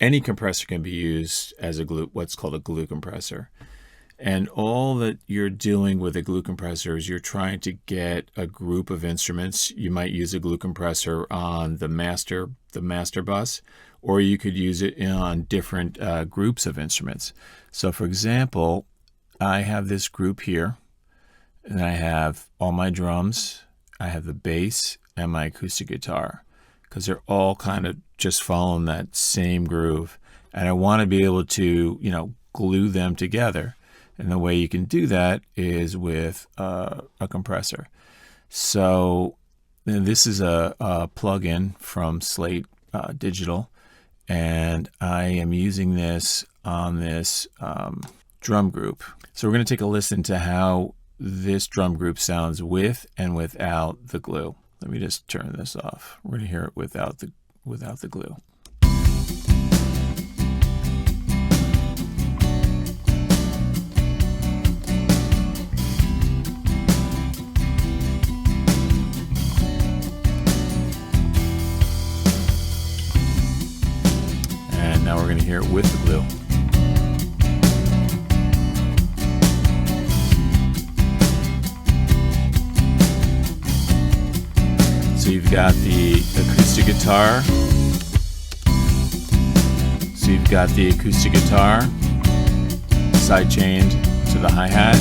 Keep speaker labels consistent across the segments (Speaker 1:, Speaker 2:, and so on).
Speaker 1: any compressor can be used as a glue, what's called a glue compressor. And all that you're doing with a glue compressor is you're trying to get a group of instruments. You might use a glue compressor on the master bus, or you could use it on different groups of instruments. So for example, I have this group here, and I have all my drums, I have the bass, and my acoustic guitar, because they're all kind of just following that same groove. And I want to be able to, glue them together. And the way you can do that is with a compressor. So this is a plug-in from Slate Digital, and I am using this on this drum group. So we're going to take a listen to how this drum group sounds with and without the glue. Let me just turn this off. We're going to hear it without the glue. And now we're going to hear it with the glue. So you've got the acoustic guitar. Side chained to the hi-hat.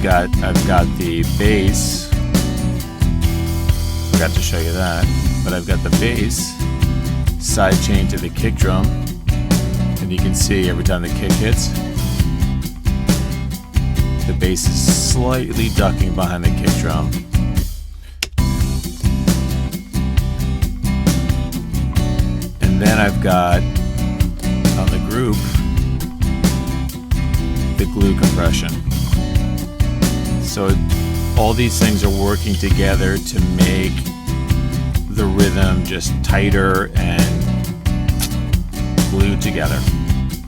Speaker 1: I've got the bass. Forgot to show you that, but I've got the bass side chained to the kick drum, and you can see every time the kick hits, the bass is slightly ducking behind the kick drum. And then I've got on the group the glue compression. So all these things are working together to make the rhythm just tighter and glued together.